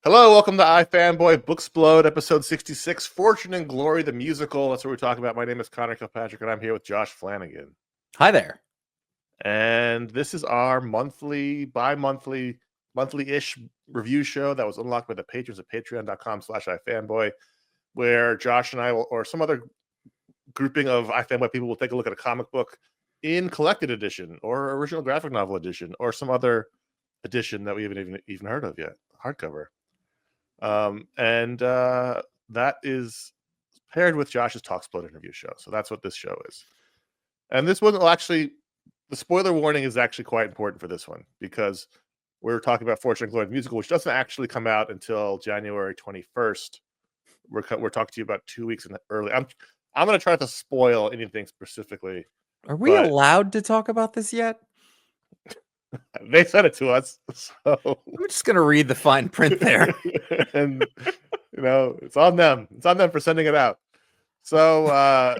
Hello, welcome to iFanboy Booksplode, episode 66, Fortune and Glory, the musical. That's what we're talking about. My name is Conor Kilpatrick, and I'm here with Josh Flanagan. Hi there. And this is our monthly-ish review show that was unlocked by the patrons at patreon.com/iFanboy, where Josh and I or some other grouping of iFanboy people will take a look at a comic book in collected edition or original graphic novel edition or some other edition that we haven't even heard of yet, hardcover. That is paired with Josh's Talksplode interview show. So that's what this show is. And this one will actually, the spoiler warning is actually quite important for this one because we're talking about Fortune and Glory the musical, which doesn't actually come out until January 21st. We're talking to you about 2 weeks early. I'm going to try to spoil anything specifically. Are we allowed to talk about this yet? They said it to us, so I'm just going to read the fine print there. And it's on them. It's on them for sending it out. So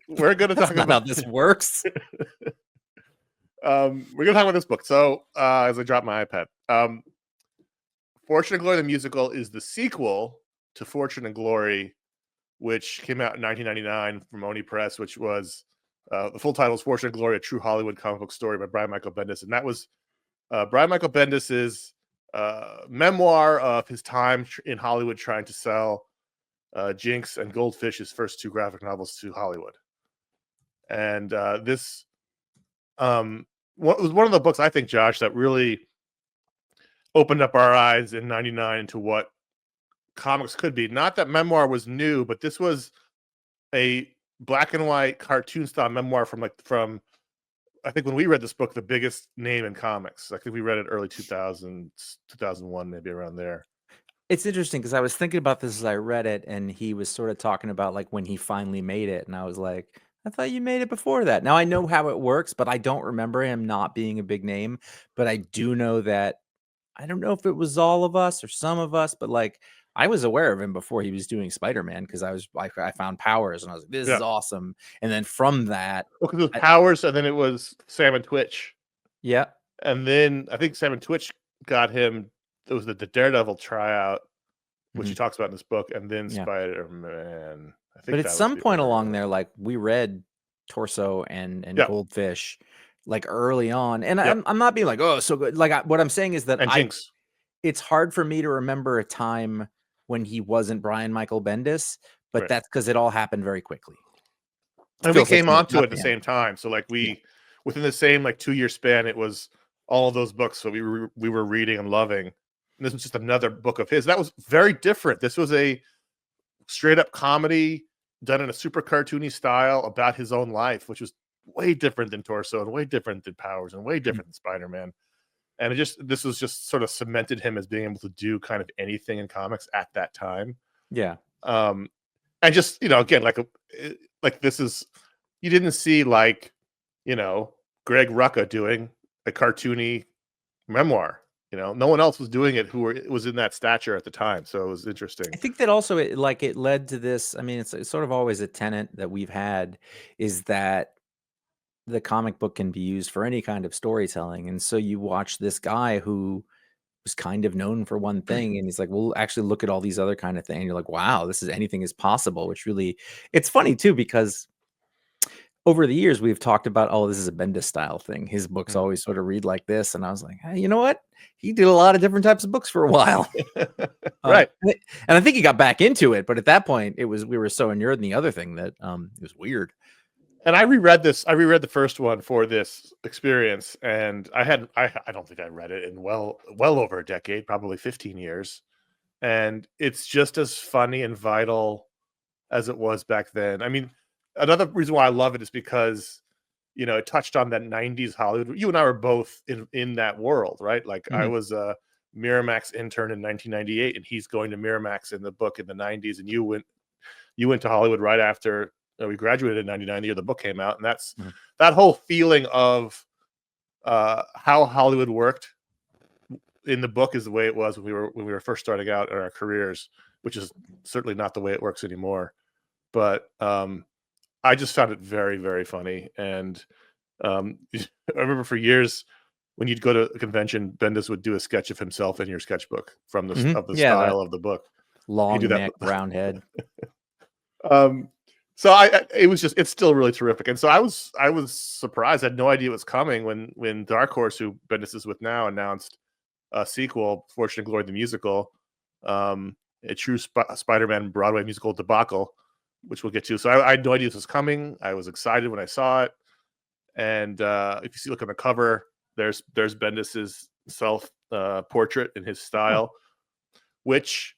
we're going to talk about how this works. We're going to talk about this book. So as I drop my iPad, Fortune and Glory the musical is the sequel to Fortune and Glory, which came out in 1999 from Oni Press, which was the full title is Fortune and Glory: A True Hollywood Comic Book Story by Brian Michael Bendis, and that was Brian Michael Bendis's memoir of his time in Hollywood trying to sell Jinx and Goldfish, his first two graphic novels, to Hollywood. And this was one of the books, I think, Josh, that really opened up our eyes in 99 into what comics could be. Not that memoir was new, but this was a black and white cartoon style memoir from I think when we read this book, the biggest name in comics. I think we read it early 2000s, 2001, maybe around there. It's interesting because I was thinking about this as I read it, and he was sort of talking about like when he finally made it, and I was like, I thought you made it before that. Now I know how it works, but I don't remember him not being a big name. But I do know that I don't know if it was all of us or some of us, but like I was aware of him before he was doing Spider-Man because I found Powers and I was like, this is awesome. And then from that, because it was Powers, and then it was Sam and Twitch. Yeah. And then I think Sam and Twitch got him. It was the Daredevil tryout, which he talks about in this book, and then Spider-Man. I think. But at some point along there, like we read Torso and Goldfish, like early on, and I'm not being like, oh, so good. Like what I'm saying is that Jinx. It's hard for me to remember a time when he wasn't Brian Michael Bendis, but that's because it all happened very quickly. And we came onto it at the same time. So like within the same 2-year span, it was all of those books that we were reading and loving. And this was just another book of his. That was very different. This was a straight up comedy done in a super cartoony style about his own life, which was way different than Torso and way different than Powers and way different than Spider-Man. And this was just sort of cemented him as being able to do kind of anything in comics at that time. Yeah. And just, again, like this is, you didn't see Greg Rucka doing a cartoony memoir. No one else was doing it who was in that stature at the time. So it was interesting. I think that also it led to this. I mean, it's sort of always a tenet that we've had is that the comic book can be used for any kind of storytelling. And so you watch this guy who was kind of known for one thing, and he's like, well, actually look at all these other kind of things. And you're like, wow, this is anything is possible, which really, it's funny too, because over the years we've talked about, oh, this is a Bendis style thing. His books always sort of read like this. And I was like, hey, you know what? He did a lot of different types of books for a while. Right. And I think he got back into it, but at that point we were so inured in the other thing that it was weird. And I reread the first one for this experience, and I don't think I read it in well over a decade, probably 15 years. And it's just as funny and vital as it was back then. I mean, another reason why I love it is because, it touched on that 90s Hollywood. You and I were both in that world, right? Like I was a Miramax intern in 1998, and he's going to Miramax in the book in the 90s, and you went to Hollywood right after we graduated in 99, the year the book came out. And that's that whole feeling of how Hollywood worked in the book is the way it was when we were first starting out in our careers, which is certainly not the way it works anymore. But I just found it very, very funny. And I remember for years when you'd go to a convention, Bendis would do a sketch of himself in your sketchbook from the Mhm. of the Yeah, that style of the book. He'd do long that. neck, round head. So it was just, it's still really terrific. And so I was surprised. I had no idea it was coming when Dark Horse, who Bendis is with now, announced a sequel, Fortune and Glory the musical, a true Spider-Man Broadway musical debacle, which we'll get to. So I had no idea this was coming. I was excited when I saw it. And if you look on the cover, there's Bendis's self portrait in his style, which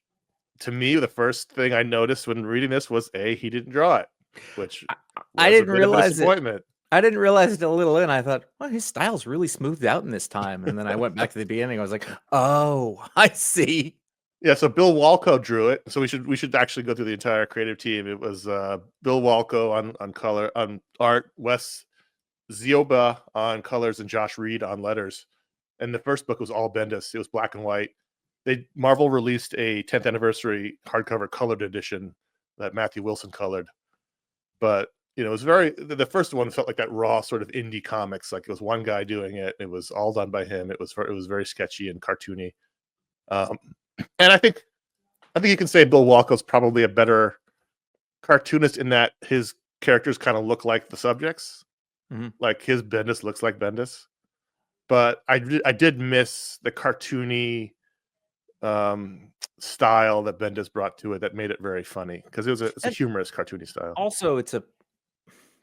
to me, the first thing I noticed when reading this was he didn't draw it, which I was a didn't bit of a realize it. disappointment. I didn't realize it a little in. I thought, well, his style's really smoothed out in this time. And then I went back to the beginning. I was like, oh, I see. Yeah, so Bill Walko drew it. So we should actually go through the entire creative team. It was Bill Walko on color, on art, Wes Dzioba on colors, and Josh Reed on letters. And the first book was all Bendis. It was black and white. Marvel released a 10th anniversary hardcover colored edition that Matthew Wilson colored. But it was the first one felt like that raw sort of indie comics. Like it was one guy doing it. It was all done by him. It was very sketchy and cartoony. And I think you can say Bill Walko's probably a better cartoonist in that his characters kind of look like the subjects. Mm-hmm. Like his Bendis looks like Bendis. But I did miss the cartoony style that Bendis brought to it that made it very funny, because it's a humorous, cartoony style. Also,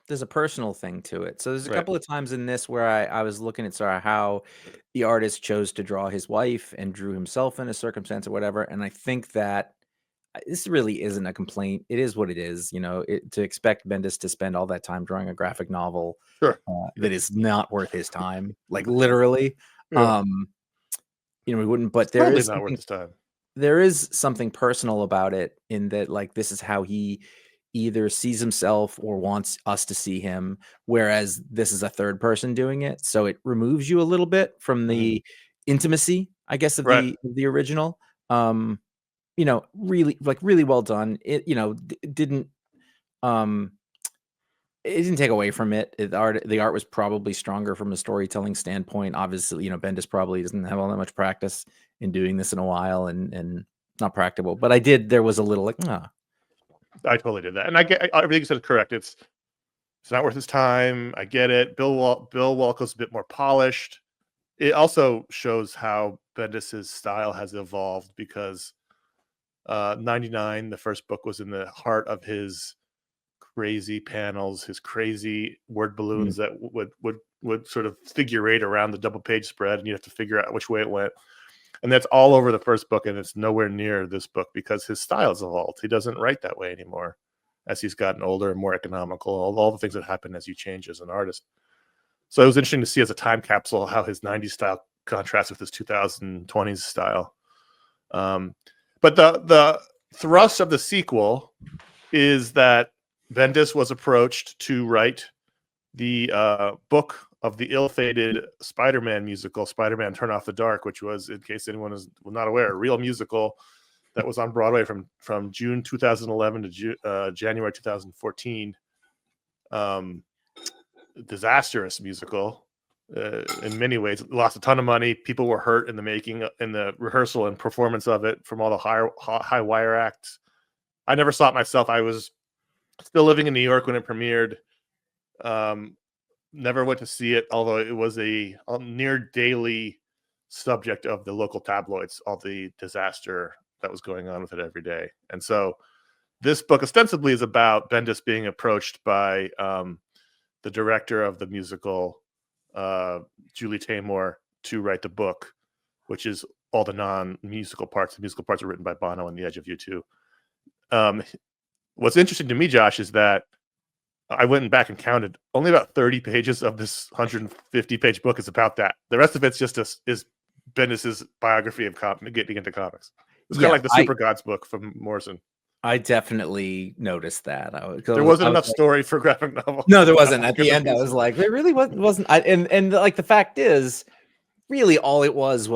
there's a personal thing to it. So there's a couple of times in this where I was looking at sort of how the artist chose to draw his wife and drew himself in a circumstance or whatever. And I think that this really isn't a complaint. It is what it is. To expect Bendis to spend all that time drawing a graphic novel that is not worth his time, like literally. Yeah. We wouldn't. But there is something personal about it, in that, like, this is how he either sees himself or wants us to see him, whereas this is a third person doing it, so it removes you a little bit from the intimacy, I guess, of the original. Really well done. It didn't take away from it. The art was probably stronger from a storytelling standpoint. Obviously, Bendis probably doesn't have all that much practice in doing this in a while, and not practical. But there was a little like, I totally did that, and I get everything you said is correct. It's not worth his time. I get it. Bill Walko's a bit more polished. It also shows how Bendis's style has evolved, because 99, the first book, was in the heart of his crazy panels, his crazy word balloons that would sort of figurate around the double page spread, and you have to figure out which way it went. And that's all over the first book, and it's nowhere near this book, because his style's evolved. He doesn't write that way anymore as he's gotten older and more economical, all the things that happen as you change as an artist. So it was interesting to see, as a time capsule, how his 90s style contrasts with his 2020s style. But the thrust of the sequel is that Bendis was approached to write the book of the ill-fated Spider-Man musical, Spider-Man Turn Off the Dark, which was, in case anyone is not aware, a real musical that was on Broadway from June 2011 to January 2014. Disastrous musical in many ways. Lost a ton of money. People were hurt in the rehearsal and performance of it, from all the high wire acts. I never saw it myself. I was still living in New York when it premiered. Never went to see it, although it was a near daily subject of the local tabloids, all the disaster that was going on with it every day. And so this book ostensibly is about Bendis being approached by the director of the musical, Julie Taymor, to write the book, which is all the non-musical parts. The musical parts are written by Bono and The Edge of U2. What's interesting to me, Josh, is that I went back and counted. Only about 30 pages of this 150-page book is about that. The rest of it's just is Bendis's biography of getting into comics. It's kind of like the Super Gods book from Morrison. I definitely noticed that. There wasn't enough story for graphic novel. No, there wasn't. At the end, I was like, there really wasn't. And like, the fact is, really all it was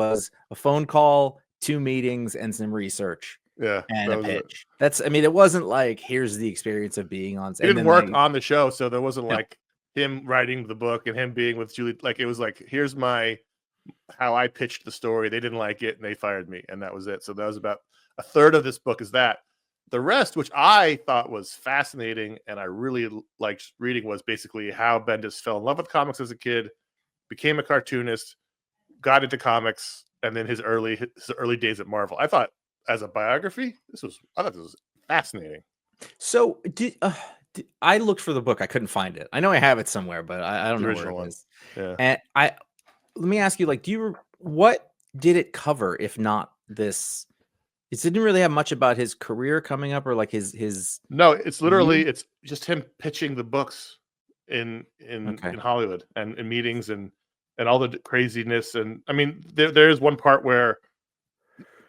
a phone call, 2 meetings, and some research. Yeah, and a pitch. It wasn't like, here's the experience of being on. He didn't work on the show, so there wasn't like him writing the book and him being with Julie. Like, it was like, here's my how I pitched the story. They didn't like it and they fired me, and that was it. So that was about a third of this book is that. The rest, which I thought was fascinating and I really liked reading, was basically how Bendis fell in love with comics as a kid, became a cartoonist, got into comics, and then his early days at Marvel. I thought, as a biography, I thought this was fascinating. So I looked for the book? I couldn't find it. I know I have it somewhere, but I don't The know where original it one. is. Yeah. And let me ask you, like, what did it cover if not this? It didn't really have much about his career coming up or like his No, it's literally view? it's just him pitching the books in Okay. Hollywood and in meetings and all the craziness. And I mean, there's one part where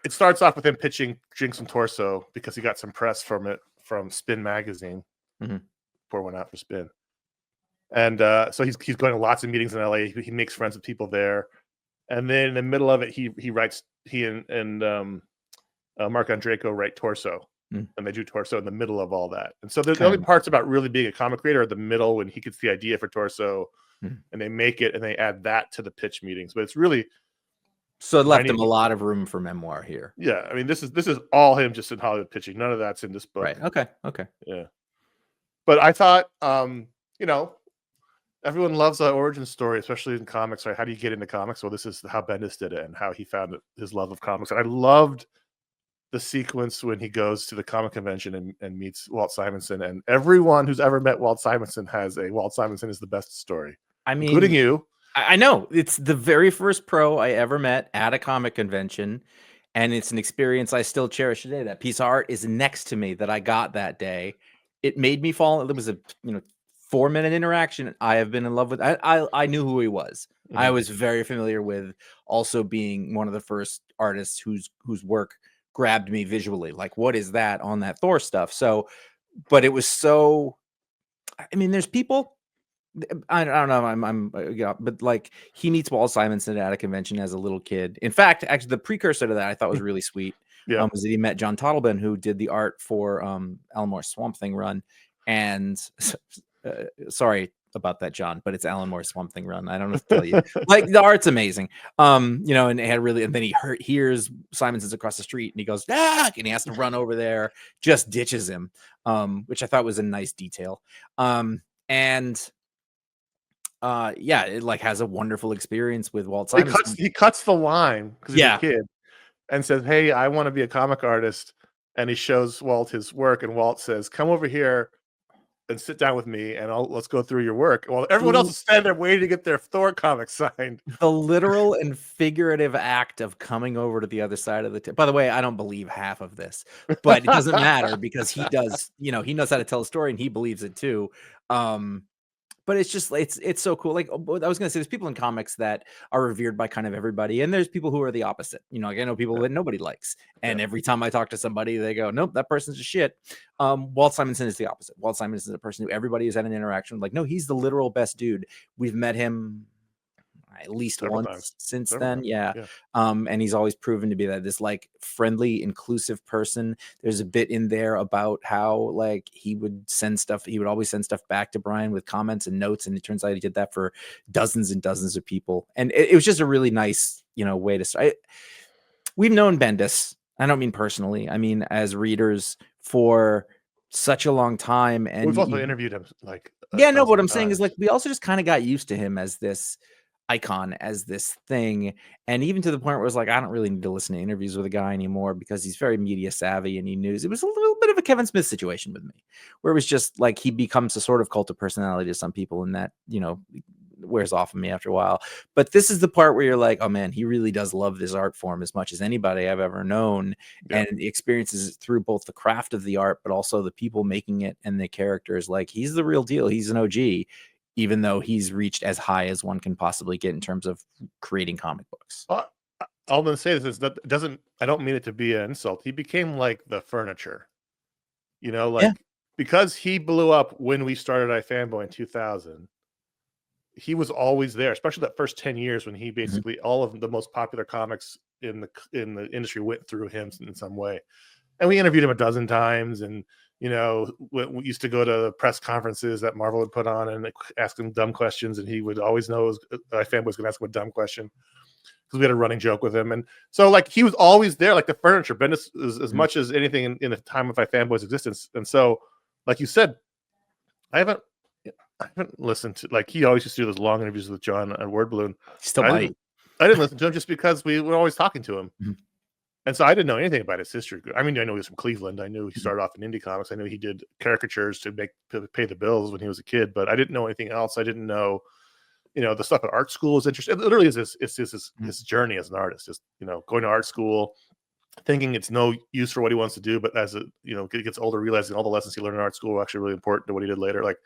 it starts off with him pitching Jinx and Torso because he got some press from it from Spin magazine. Mhm. Pour one out for Spin. And so he's going to lots of meetings in LA. He makes friends with people there. And then in the middle of it, he writes, he and Mark Andreyko write Torso. Mm. And they do Torso in the middle of all that. And so the Okay. only parts about really being a comic creator are the middle when he gets the idea for Torso and they make it and they add that to the pitch meetings. But it's really, So it left him a lot of room for memoir here. yeah. I mean, this is all him just in Hollywood pitching. None of that's in this book. Right. Okay. Okay. Yeah. But I thought, you know, everyone loves the origin story, especially in comics, right? How do you get into comics? Well, this is how Bendis did it and how he found his love of comics. And I loved the sequence when he goes to the comic convention and meets Walt Simonson. And everyone who's ever met Walt Simonson has a Walt Simonson is the best story. I mean, including you. I know. It's the very first pro I ever met at a comic convention. And it's an experience I still cherish today. That piece of art is next to me that I got that day. It made me fall. It was a 4-minute interaction. I have been in love with. I knew who he was. Mm-hmm. I was very familiar with also being one of the first artists whose work grabbed me visually. Like, what is that on that Thor stuff? So, but it was so. I mean, there's people. I don't know. But like he meets Walt Simonson at a convention as a little kid. In fact, actually, the precursor to that I thought was really sweet. Yeah. Was that he met John Totleben, who did the art for Alan Moore's Swamp Thing run. And sorry about that, John, but it's Alan Moore's Swamp Thing run. I don't know to tell you. Like the art's amazing. And it had really, and then he hears Simonson's across the street and he goes, ah, and he has to run over there, just ditches him, which I thought was a nice detail. Yeah, it like has a wonderful experience with Walt Simonson. He cuts the line because he's a kid and says, hey, I want to be a comic artist. And he shows Walt his work, and Walt says, come over here and sit down with me, and let's go through your work. Well, everyone else is standing there waiting to get their Thor comic signed. The literal and figurative act of coming over to the other side of the by the way, I don't believe half of this, but it doesn't matter because he does, he knows how to tell a story and he believes it too. But it's just, it's so cool. Like I was going to say, there's people in comics that are revered by kind of everybody. And there's people who are the opposite. Like I know people that nobody likes. And every time I talk to somebody, they go, nope, that person's a shit. Walt Simonson is the opposite. Walt Simonson is a person who everybody has had an interaction with. Like, no, he's the literal best dude. We've met him at least once since then. Yeah. And he's always proven to be this like friendly, inclusive person. There's a bit in there about how like he would always send stuff back to Brian with comments and notes. And it turns out he did that for dozens and dozens of people. And it was just a really nice, way to start. We've known Bendis. I don't mean personally. I mean, as readers for such a long time. And we've also interviewed him like, what I'm saying is like, we also just kind of got used to him as this icon, as this thing, and even to the point where it was like I don't really need to listen to interviews with a guy anymore because he's very media savvy and he knows. It was a little bit of a Kevin Smith situation with me, where it was just like he becomes a sort of cult of personality to some people, and that wears off of me after a while. But this is the part where you're like, oh man, he really does love this art form as much as anybody I've ever known, and experiences it through both the craft of the art but also the people making it and the characters. Like he's the real deal. He's an OG, even though he's reached as high as one can possibly get in terms of creating comic books. All I'm going to say is that I don't mean it to be an insult. He became like the furniture, because he blew up when we started iFanboy in 2000. He was always there, especially that first 10 years when he basically all of the most popular comics in the industry went through him in some way. And we interviewed him a dozen times, and we used to go to press conferences that Marvel would put on and ask him dumb questions, and he would always know iFanboy was going to ask him a dumb question. because we had a running joke with him. And so like he was always there, like the furniture. Bendis as Mhm. much as anything in the time of iFanboy's existence. And so, like you said, I haven't listened to, like, he always used to do those long interviews with John and Word Balloon. Still I might. didn't listen to him just because we were always talking to him. Mhm. And so I didn't know anything about his history. I mean, I know he was from Cleveland. I knew he Mhm. started off in indie comics. I knew he did caricatures to pay the bills when he was a kid, but I didn't know anything else. I didn't know, the stuff at art school is interesting. It literally is his journey as an artist, just, going to art school, thinking it's no use for what he wants to do, but as he gets older, realizing all the lessons he learned in art school were actually really important to what he did later. Like,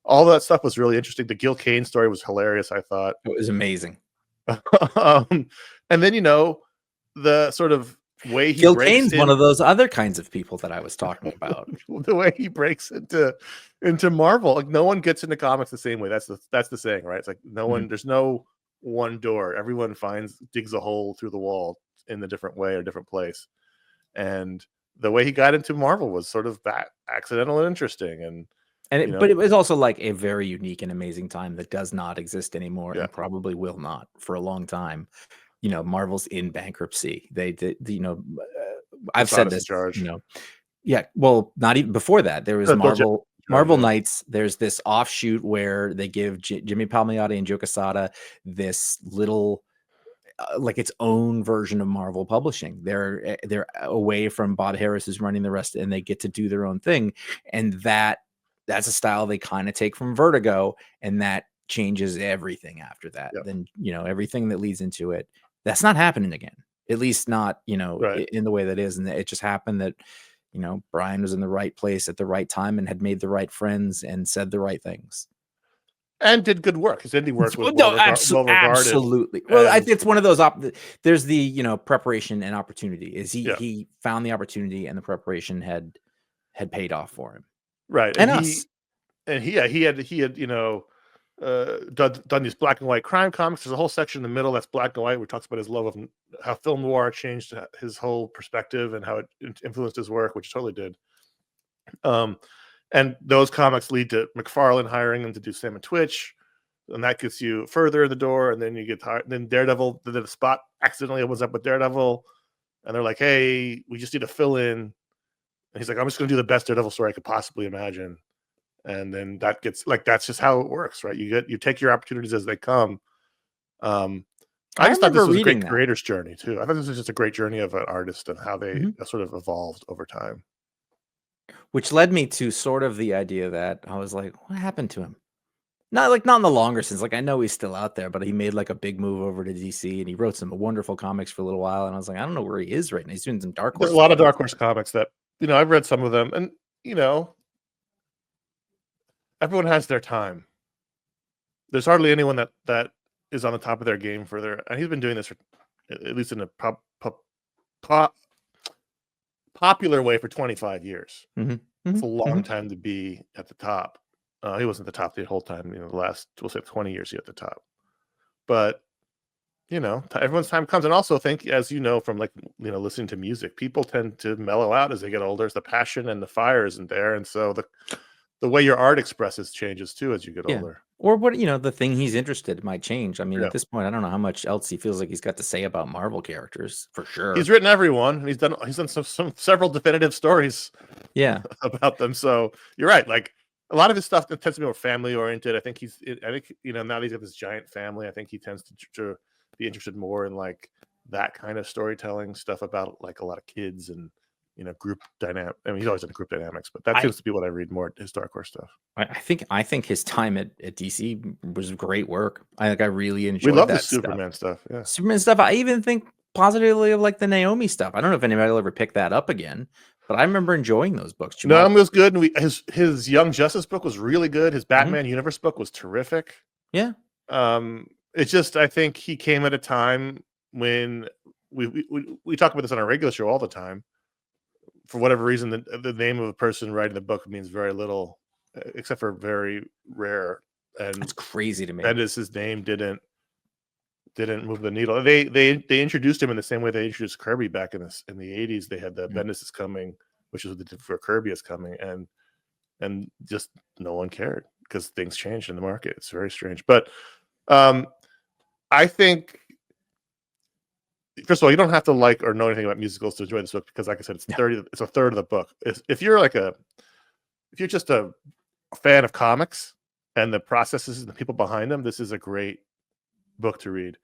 all that stuff was really interesting. The Gil Kane story was hilarious, I thought. It was amazing. And then, the sort of way he Gil breaks Kane's in, one of those other kinds of people that I was talking about. the way he breaks into Marvel. Like, no one gets into comics the same way. That's the saying, right? It's like there's no one door. Everyone digs a hole through the wall in a different way or different place. And the way he got into Marvel was sort of accidental and interesting. But it was also like a very unique and amazing time that does not exist anymore Yeah. and probably will not for a long time. Marvel's in bankruptcy. They did, I've said Quesada's in this, charge. yeah, well, not even before that. There was Bill Jackson's in charge, Marvel yeah. Knights. There's this offshoot where they give Jimmy Palmiotti and Joe Quesada this little like its own version of Marvel Publishing. They're away from Bob Harris, who's running the rest, and they get to do their own thing. And that's a style they kind of take from Vertigo, and that changes everything after that. Yep. Then everything that leads into it, that's not happening again. At least not Right. in the way that is. And it just happened that Brian was in the right place at the right time and had made the right friends and said the right things. And did good work. His indie work was No, well regarded. absolutely. Well, And it's one of those. There's the preparation and opportunity. Is Yeah. he found the opportunity and the preparation had paid off for him, right. and And us. he had done these black and white crime comics. There's a whole section in the middle that's black and white where he talks about his love of how film noir changed his whole perspective and how it influenced his work, which it totally did. And those comics lead to McFarlane hiring him to do Sam and Twitch, and that gets you further in the door. And then you get hired. Then Daredevil, the spot accidentally opens up with Daredevil, and they're like, "Hey, we just need to fill in." And he's like, "I'm just going to do the best Daredevil story I could possibly imagine." And then that gets that's just how it works, right? You take your opportunities as they come. I just thought this was a great creator's journey too. I thought this was just a great journey of an artist and how they sort of evolved over time. Which led me to sort of the idea that I was like, what happened to him? Not in the longer sense. Like, I know he's still out there, but he made like a big move over to DC and he wrote some wonderful comics for a little while. And I was like, I don't know where he is right now. He's doing some Dark Horse. There's a lot of Dark Horse comics that, I've read some of them, and everyone has their time. There's hardly anyone that is on the top of their game and he's been doing this for, at least in a popular way, for 25 years. It's a long time to be at the top. He wasn't at the top the whole time. The last, we'll say 20 years, he at the top. But everyone's time comes. And also think, as from listening to music, people tend to mellow out as they get older. It's the passion and the fire isn't there, and so the way your art expresses changes too as you get older. Or what the thing he's interested in might change. I mean, at this point, I don't know how much else he feels like he's got to say about Marvel characters, for sure. He's written everyone. He's done several definitive stories. Yeah, about them. So you're right. Like, a lot of his stuff tends to be more family oriented. I think now that he's got this giant family, I think he tends to be interested more in like that kind of storytelling stuff about like a lot of kids and group dynamic. I mean, he's always in group dynamics, but that seems to be what I read more, his Dark Horse stuff. I think his time at DC was great work. I really enjoyed. We love that the Superman stuff. Yeah, Superman stuff. I even think positively of like the Naomi stuff. I don't know if anybody will ever pick that up again, but I remember enjoying those books. Naomi was good, and his Young Justice book was really good. His Batman Universe book was terrific. Yeah. It's just, I think he came at a time when we talk about this on our regular show all the time. For whatever reason, the name of a person writing the book means very little, except for very rare. And it's crazy to me. Bendis' name didn't move the needle. They introduced him in the same way they introduced Kirby back in the 80s. They had the Bendis is coming, which is for Kirby is coming, and just no one cared because things changed in the market. It's very strange, but I think first of all, you don't have to like or know anything about musicals to enjoy this book because, like I said, it's a third of the book. If you're just a fan of comics and the processes and the people behind them, this is a great book to read.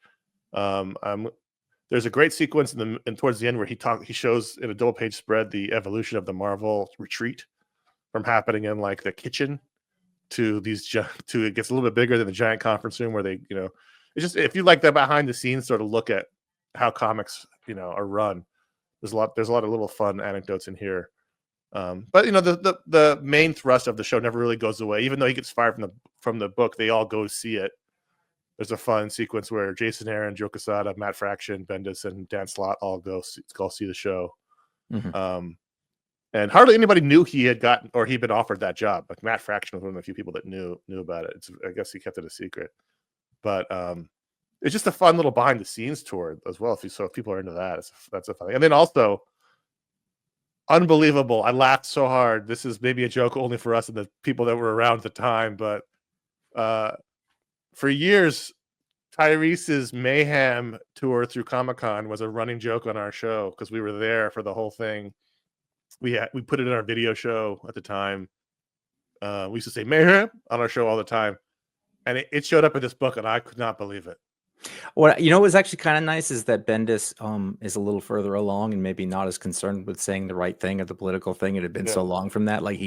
There's a great sequence and towards the end where he shows in a double page spread the evolution of the Marvel retreat from happening in like the kitchen to it gets a little bit bigger than the giant conference room where they, it's just, if you like that behind the scenes sort of look at how comics, are run, there's a lot of little fun anecdotes in here. But the main thrust of the show never really goes away, even though he gets fired from the book. They all go see it. There's a fun sequence where Jason Aaron, Joe Quesada, Matt Fraction, Bendis, and Dan Slott all go see the show. Mm-hmm. And hardly anybody knew he had gotten or he'd been offered that job. Like Matt Fraction was one of the few people that knew about it. I guess he kept it a secret. But it's just a fun little behind the scenes tour as well. If people are into that, that's a fun thing. And then also, unbelievable. I laughed so hard. This is maybe a joke only for us and the people that were around at the time, but for years, Tyrese's mayhem tour through Comic-Con was a running joke on our show because we were there for the whole thing. We put it in our video show at the time. We used to say mayhem on our show all the time, and it showed up in this book, and I could not believe it. What was actually kind of nice is that Bendis is a little further along and maybe not as concerned with saying the right thing or the political thing. It had been so long from that, like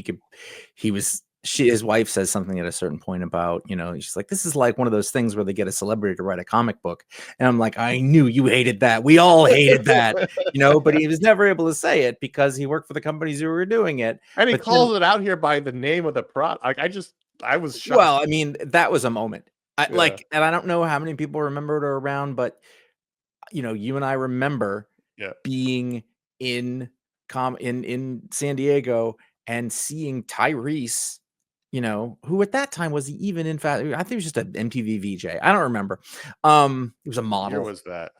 his wife says something at a certain point about, she's like, this is like one of those things where they get a celebrity to write a comic book. And I'm like, I knew you hated that. We all hated that, but he was never able to say it because he worked for the companies who were doing it. And he calls it out here by the name of the product. Like, I was shocked. Well, I mean, that was a moment. And I don't know how many people remember it or around, but you and I remember being in San Diego and seeing Tyrese, who at that time was he even in fact, I think it was just an MTV VJ. I don't remember. He was a model. Where was that?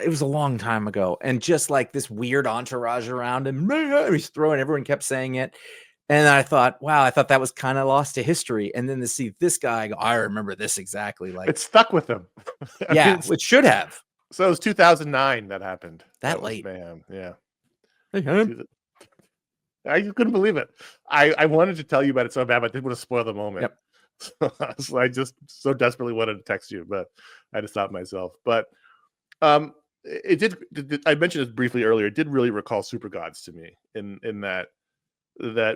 It was a long time ago. And just like this weird entourage around him, he's throwing, everyone kept saying it. And I thought, wow, that was kind of lost to history. And then to see this guy go, I remember this exactly. Like it stuck with him. Yeah, it should have. So it was 2009 that happened. That late. Man, yeah. I couldn't believe it. I wanted to tell you about it so bad, but I didn't want to spoil the moment. Yep. So I just so desperately wanted to text you, but I had to stop myself. But it did. I mentioned it briefly earlier. It did really recall Super Gods to me in that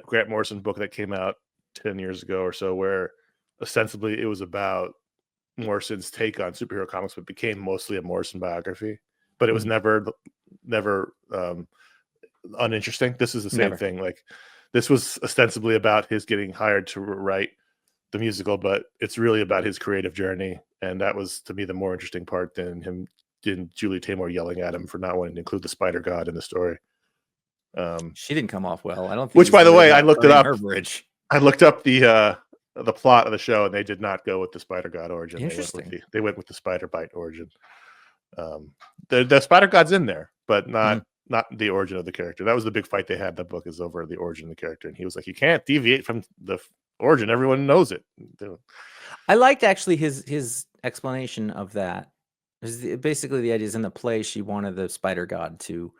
Grant Morrison book that came out 10 years ago or so, where ostensibly it was about Morrison's take on superhero comics, but became mostly a Morrison biography. But it was never uninteresting. This is the same thing. Like this was ostensibly about his getting hired to write the musical, but it's really about his creative journey. And that was, to me, the more interesting part than Julie Taymor yelling at him for not wanting to include the Spider God in the story. She didn't come off well. I don't think. Which, by the way, I looked it up. I looked up the plot of the show, and they did not go with the Spider God origin. Interesting. They went with the Spider Bite origin. The Spider God's in there, but not the origin of the character. That was the big fight they had in the book, is over the origin of the character. And he was like, you can't deviate from the origin. Everyone knows it. I liked actually his explanation of that. Basically, the idea is in the play, she wanted the Spider God to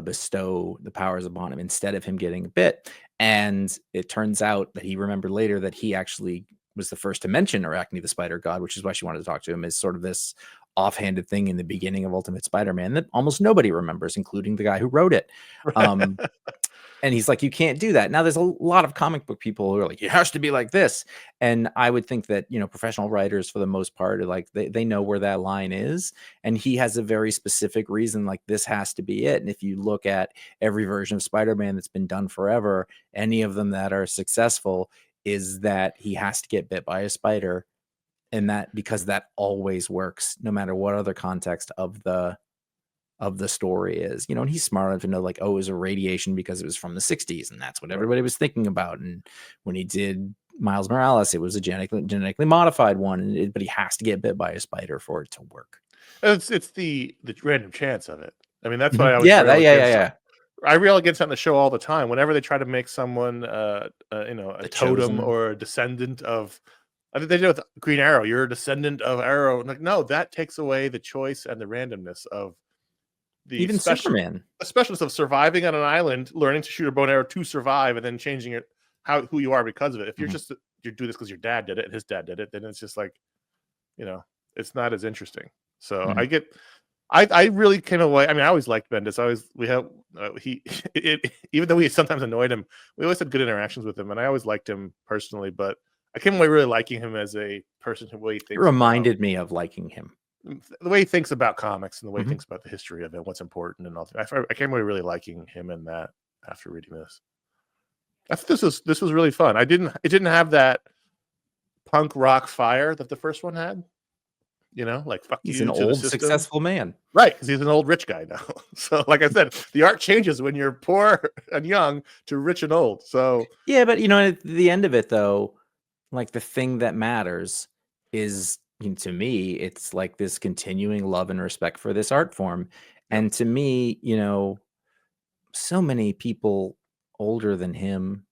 bestow the powers upon him instead of him getting bit. And it turns out that he remembered later that he actually was the first to mention Arachne the Spider God, which is why she wanted to talk to him, is sort of this offhanded thing in the beginning of Ultimate Spider-Man that almost nobody remembers, including the guy who wrote it. And he's like, you can't do that. Now, there's a lot of comic book people who are like, it has to be like this. And I would think that, professional writers, for the most part, are like, they know where that line is. And he has a very specific reason, like, this has to be it. And if you look at every version of Spider-Man that's been done forever, any of them that are successful, is that he has to get bit by a spider. And that, because that always works, no matter what other context of the story is, and he's smart enough to know, like, oh, it was a radiation because it was from the 60s, and that's what everybody was thinking about. And when he did Miles Morales, it was a genetically modified one, but he has to get bit by a spider for it to work. It's the random chance of it. I mean, that's why I was I rail against that on the show all the time. Whenever they try to make someone a totem chosen, or a descendant of, I think they do with Green Arrow, you're a descendant of Arrow. Like, no, that takes away the choice and the randomness of Even Superman. specialness of surviving on an island, learning to shoot a bow and arrow to survive, and then changing it who you are because of it. If you're just you do this because your dad did it and his dad did it, then it's just like, it's not as interesting. So I really came away. I mean, I always liked Bendis. Even though we sometimes annoyed him, we always had good interactions with him, and I always liked him personally. But I came away really liking him as a person who really thinks. It reminded me of liking him. The way he thinks about comics and the way he thinks about the history of it, what's important, and all. I came away really liking him in that after reading this. I thought this was really fun. It didn't have that punk rock fire that the first one had. Like fuck He's you. He's an old, successful man, right? Because he's an old rich guy now. So, like I said, the art changes when you're poor and young to rich and old. So yeah, but at the end of it, though, like the thing that matters is, to me, it's like this continuing love and respect for this art form, and to me, so many people older than him.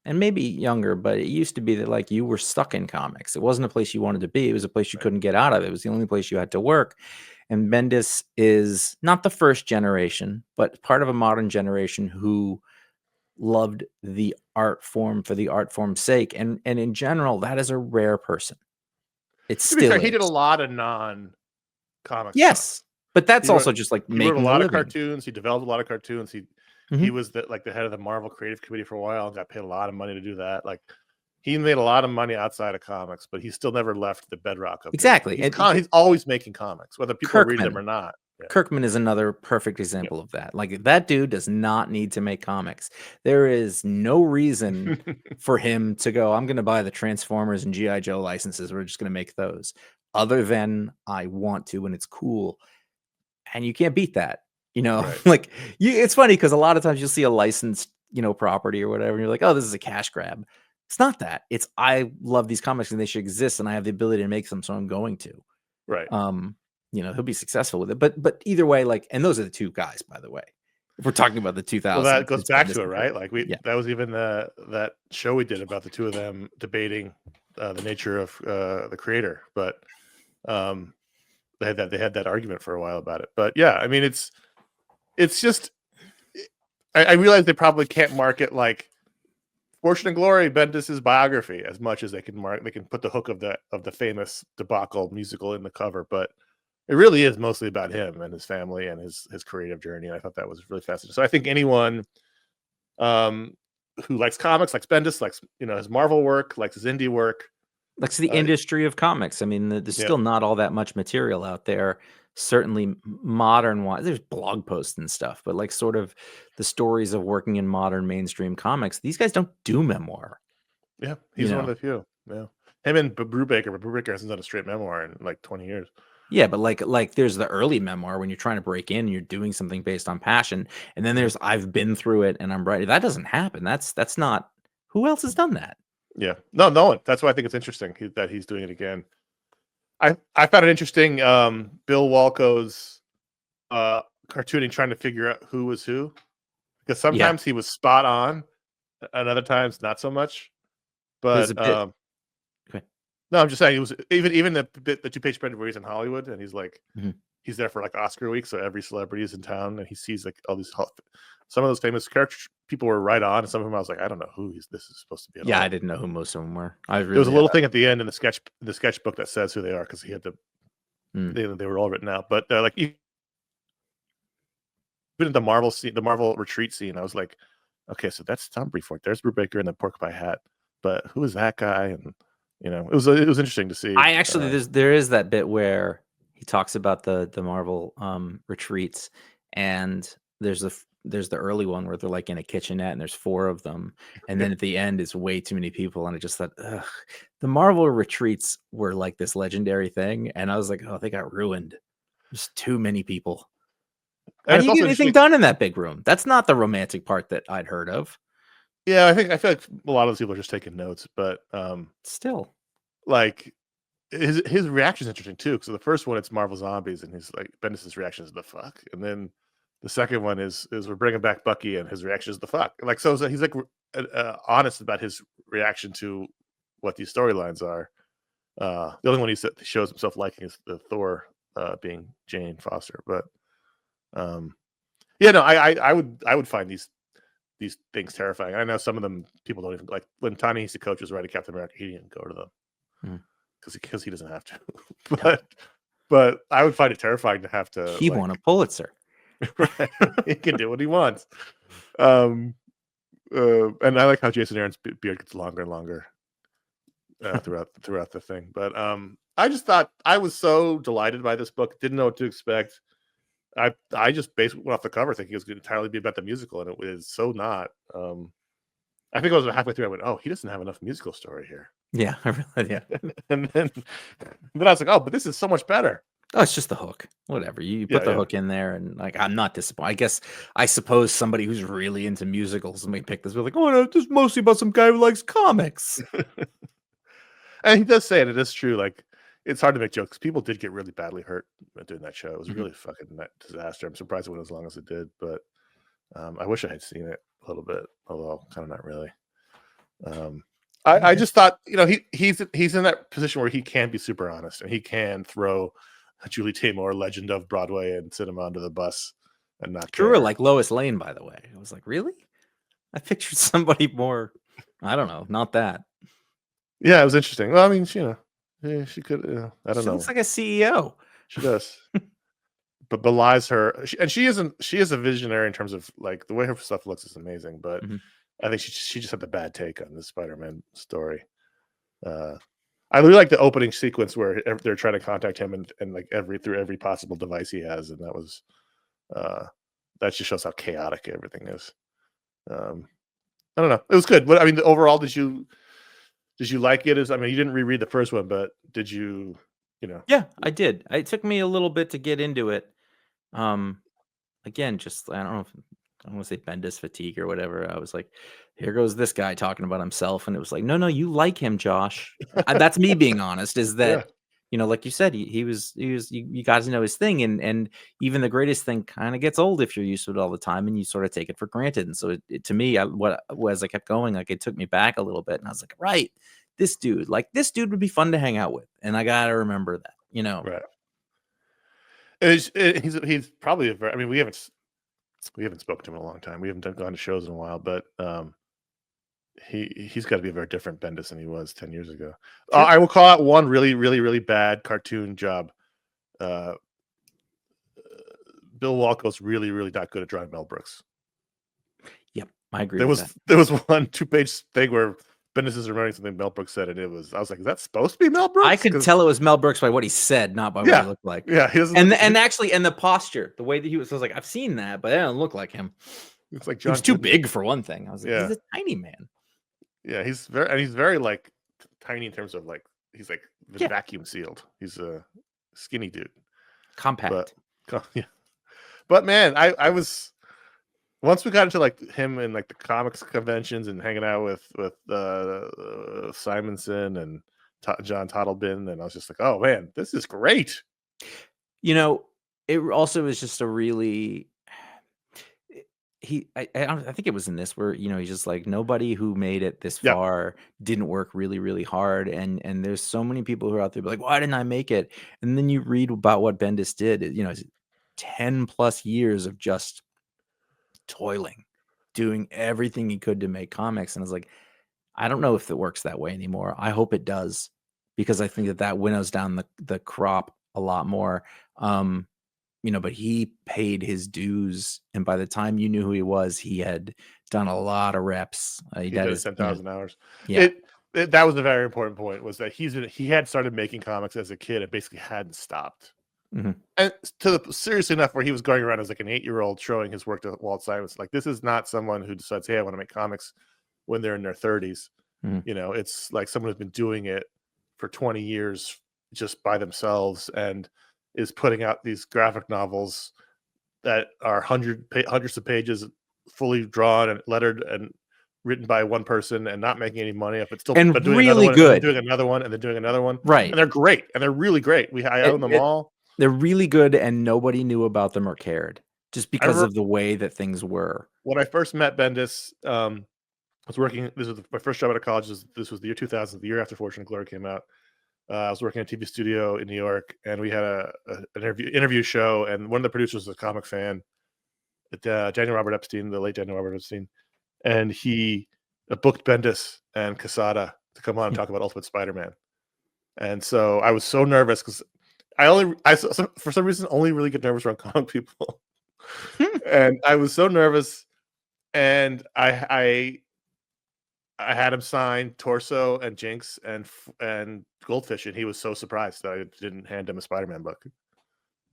And maybe younger, but it used to be that like you were stuck in comics. It wasn't a place you wanted to be. It was a place you couldn't get out of. It was the only place you had to work. And Bendis is not the first generation, but part of a modern generation who loved the art form for the art form's sake. And in general, that is a rare person. It's still fair, he did a lot of non-comic yes, stuff. But that's also just like he wrote a lot of cartoons. He developed a lot of cartoons. He was the head of the Marvel creative committee for a while and got paid a lot of money to do that. Like he made a lot of money outside of comics, but he still never left the bedrock of exactly. He's always making comics, whether people read them or not. Yeah. Kirkman is another perfect example of that. Like that dude does not need to make comics. There is no reason for him to go, I'm going to buy the Transformers and G.I. Joe licenses. We're just going to make those, other than I want to, and it's cool. And you can't beat that. Right. It's funny because a lot of times you'll see a licensed, property or whatever, and you're like, oh, this is a cash grab. It's not that. It's I love these comics and they should exist, and I have the ability to make them, so I'm going to. Right. He'll be successful with it. But either way, and those are the two guys, by the way. If we're talking about the 2000s, well, that goes back to it, right? Like that was even that show we did about the two of them debating the nature of the creator, but they had that argument for a while about it. But yeah, I mean, it's just, I realize they probably can't market like Fortune and Glory, Bendis's biography, as much as they can They can put the hook of the famous debacle musical in the cover, but it really is mostly about him and his family and his creative journey. And I thought that was really fascinating. So I think anyone who likes comics, likes Bendis, likes his Marvel work, likes his indie work, likes the industry of comics. I mean, there's still not all that much material out there. Certainly modern one. There's blog posts and stuff, but sort of the stories of working in modern mainstream comics. These guys don't do memoir. Yeah, he's one of the few. Yeah, him and Brubaker, but Brubaker hasn't done a straight memoir in 20 years. Yeah, but there's the early memoir when you're trying to break in, you're doing something based on passion, and then there's I've been through it and I'm writing. That doesn't happen. That's not. Who else has done that? Yeah, no one. That's why I think it's interesting that he's doing it again. I found it interesting. Bill Walko's cartooning, trying to figure out who was who, because sometimes he was spot on, and other times not so much. But no, I'm just saying it was even the 2-page spread where he's in Hollywood and he's like he's there for Oscar week, so every celebrity is in town and he sees all these some of those famous characters. People were right on, and some of them I was like, I don't know who this is supposed to be. I didn't know who most of them were. There was a little thing at the end in the sketchbook that says who they are, because he had they were all written out. But even in the Marvel scene, the Marvel retreat scene, I was like, okay, so that's Tom Brevoort. There's Brubaker in the pork pie hat, but who is that guy? And it was interesting to see. I actually there is that bit where he talks about the Marvel retreats, and there's the early one where they're in a kitchenette and there's 4 of them, and then at the end is way too many people, and I just thought, ugh, the Marvel retreats were this legendary thing, and I was like, oh, they got ruined. There's too many people. How do you get anything done in that big room? That's not the romantic part that I'd heard of. Yeah, I feel like a lot of those people are just taking notes, but still, his reaction is interesting too. Because the first one, it's Marvel Zombies, and he's like, Bendis's reaction is the fuck, and then the second one is we're bringing back Bucky, and his reaction is the fuck. So he's honest about his reaction to what these storylines are. The only one he shows himself liking is the Thor being Jane Foster, but Yeah, no, I would find these things terrifying. I know some of them people don't even like. When Ta-Nehisi Coates was writing Captain America, he didn't go to them because he doesn't have to. but I would find it terrifying to have to. He won a Pulitzer. Right, he can do what he wants. And I like how Jason Aaron's beard gets longer and longer throughout the thing. But I just thought I was so delighted by this book. Didn't know what to expect. I just basically went off the cover thinking it was going to entirely be about the musical, and it is so not. I think I was halfway through. I went, "Oh, he doesn't have enough musical story here." Yeah, yeah. and then I was like, "Oh, but this is so much better." Oh, it's just the hook. Whatever. You put the hook in there, and like I'm not disappointed. I suppose somebody who's really into musicals may pick this. Be like, oh no, this is mostly about some guy who likes comics. And he does say it. It is true. Like it's hard to make jokes. People did get really badly hurt doing that show. It was really fucking disaster. I'm surprised it went as long as it did, but I wish I had seen it a little bit, although kind of not really. I just thought, he's in that position where he can be super honest and he can throw Julie Taymor, legend of Broadway and cinema, under the bus and not care. True, like Lois Lane, by the way. I was like, really? I pictured somebody more. I don't know, not that. Yeah, it was interesting. Well, I mean, she could. I don't know. She looks like a CEO. She does, but belies her. She isn't. She is a visionary in terms of like the way her stuff looks is amazing. But I think she just had the bad take on the Spider-Man story. I really like the opening sequence where they're trying to contact him and like through every possible device he has, and that was that just shows how chaotic everything is. I don't know. It was good. But I mean, overall, did you like it? I mean, you didn't reread the first one, but did you? Yeah, I did. It took me a little bit to get into it. Again, just I don't know if I want to say Bendis fatigue or whatever. I was like, here goes this guy talking about himself, and it was like, no, you like him, Josh. That's me being honest. Is that like you said, he was you got to know his thing, and even the greatest thing kind of gets old if you're used to it all the time, and you sort of take it for granted. And so it to me, as I kept going, like it took me back a little bit, and I was like, right, this dude would be fun to hang out with, and I gotta remember that, Right. He's probably I mean, we haven't spoken to him in a long time. We haven't gone to shows in a while, but he's got to be a very different Bendis than he was 10 years ago. Sure. I will call out one really, really, really bad cartoon job. Bill Walko's really, really not good at drawing Mel Brooks. Yep, I agree. There was one 2-page thing where Bendis is remembering something Mel Brooks said, and I was like, is that supposed to be Mel Brooks? I could tell it was Mel Brooks by what he said, not by what he looked like. Yeah, he doesn't. And actually, the posture, the way that he was, I was like, I've seen that, but it doesn't look like him. It's like John. He was too big for one thing. I was like, he's a tiny man. Yeah, he's very like tiny in terms of like he's like vacuum sealed. He's a skinny dude, compact. But man, I was. Once we got into like him and like the comics conventions and hanging out with Simonson and John Toddleben, and I was just like, oh man, this is great. It also was just a really I think it was in this where he's just like, nobody who made it this far didn't work really, really hard, and there's so many people who are out there like, why didn't I make it? And then you read about what Bendis did. 10 plus years of just toiling, doing everything he could to make comics. And I was like, I don't know if it works that way anymore. I hope it does, because I think that winnows down the crop a lot more. But he paid his dues, and by the time you knew who he was, he had done a lot of reps. He did 10,000 hours. Yeah, that was a very important point, was that he had started making comics as a kid and basically hadn't stopped. And seriously enough, where he was going around as like an 8-year-old showing his work to Walt Simonson. Like, this is not someone who decides, hey, I want to make comics when they're in their 30s. It's like someone who's been doing it for 20 years just by themselves and is putting out these graphic novels that are hundreds of pages, fully drawn and lettered and written by one person, and not making any money if it's still and doing really another one, good. and doing another one, and then doing another one. Right, and they're great, and they're really great. I own them all. They're really good, and nobody knew about them or cared, just because of the way that things were. When I first met Bendis, I was working. This was my first job out of college. This was the year 2000, the year after Fortune and Glory came out. I was working at a TV studio in New York, and we had an interview show, and one of the producers was a comic fan, Daniel Robert Epstein, the late Daniel Robert Epstein, and he booked Bendis and Quesada to come on and talk about Ultimate Spider-Man. And so I was so nervous because for some reason only really get nervous around comic people, and I was so nervous, and I had him sign Torso and Jinx and Goldfish, and he was so surprised that I didn't hand him a Spider-Man book.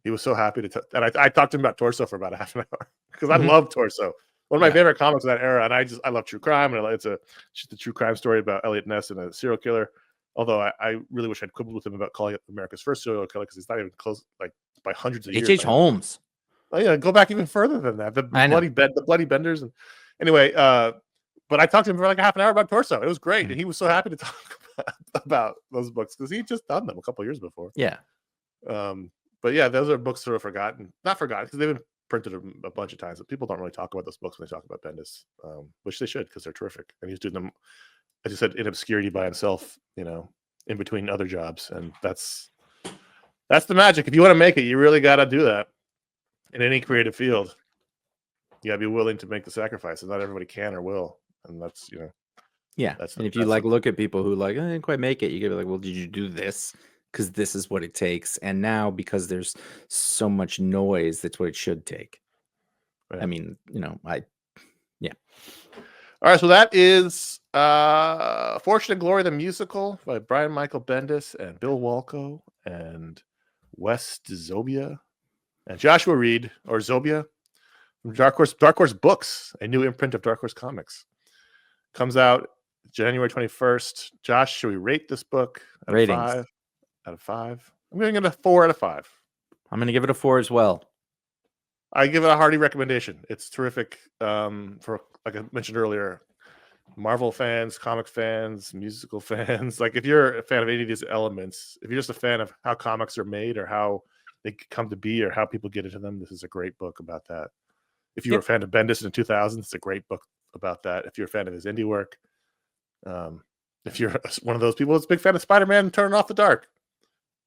He was so happy to, and I talked to him about Torso for about a half an hour because I love Torso, one of my favorite comics of that era, and I love true crime, and it's just a true crime story about Elliot Ness and a serial killer. Although I really wish I'd quibbled with him about calling it America's first serial killer because he's not even close, like by hundreds of years. H.H. Holmes. Oh yeah, go back even further than that. The bloody benders, and anyway. But I talked to him for like a half an hour about Torso. It was great, and he was so happy to talk about those books because he'd just done them a couple of years before. Yeah. But yeah, those are books that are not forgotten because they've been printed a bunch of times. But people don't really talk about those books when they talk about Bendis, which they should because they're terrific. And he's doing them, as you said, in obscurity by himself, in between other jobs, and that's the magic. If you want to make it, you really got to do that in any creative field. You got to be willing to make the sacrifices. Not everybody can or will. And that's, yeah. And if you look at people who I didn't quite make it, you gotta be like, well, did you do this? Because this is what it takes. And now because there's so much noise, that's what it should take. Right. I mean, yeah. All right. So that is Fortune and Glory, the musical by Brian Michael Bendis and Bill Walko and Wes Dzioba and Joshua Reed, or Zobia, from Dark Horse Books, a new imprint of Dark Horse Comics. Comes out January 21st. Josh, should we rate this book? Ratings. 5 out of 5. I'm going to give it a 4 out of 5. I'm going to give it a 4 as well. I give it a hearty recommendation. It's terrific. For, like I mentioned earlier, Marvel fans, comic fans, musical fans. Like if you're a fan of any of these elements, if you're just a fan of how comics are made or how they come to be or how people get into them, this is a great book about that. If you were a fan of Bendis in the 2000s, it's a great book about that. If you're a fan of his indie work, if you're one of those people that's a big fan of Spider-Man, turning off the dark.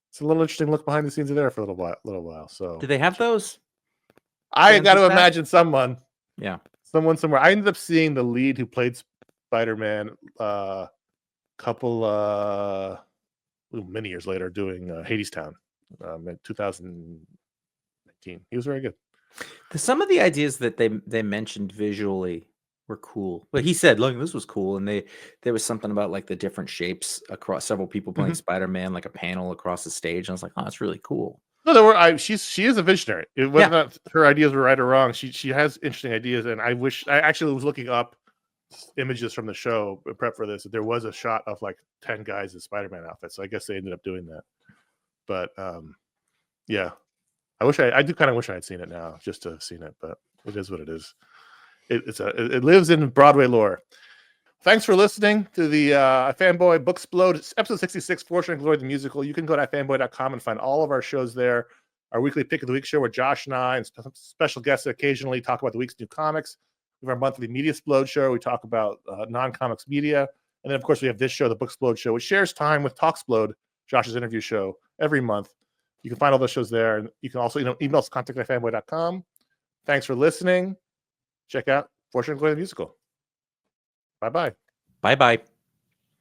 It's a little interesting look behind the scenes of there for a little while. So, do they have those? I got to imagine someone. Yeah, someone somewhere. I ended up seeing the lead who played Spider-Man many years later doing Hadestown in 2019. He was very good. Some of the ideas that they mentioned visually were cool, but he said, "Look, this was cool," and there was something about like the different shapes across several people playing Spider-Man, like a panel across the stage. And I was like, "Oh, that's really cool." No, there were. She is a visionary. Whether or not her ideas were right or wrong, she has interesting ideas, and I actually was looking up images from the show in prep for this. There was a shot of like 10 guys in Spider-Man outfits, so I guess they ended up doing that. But yeah. I do kind of wish I had seen it now, just to have seen it, but it is what it is. It lives in Broadway lore. Thanks for listening to the iFanboy Booksplode. It's episode 66, Fortune and Glory, the musical. You can go to iFanboy.com and find all of our shows there. Our weekly Pick of the Week show where Josh and I and special guests occasionally talk about the week's new comics. We have our monthly Media Splode show. We talk about non-comics media. And then, of course, we have this show, the Booksplode show, which shares time with Talksplode, Josh's interview show, every month. You can find all those shows there. And you can also email us contact@fanboy.com. Thanks for listening. Check out Fortune and Glory the musical. Bye-bye. Bye-bye.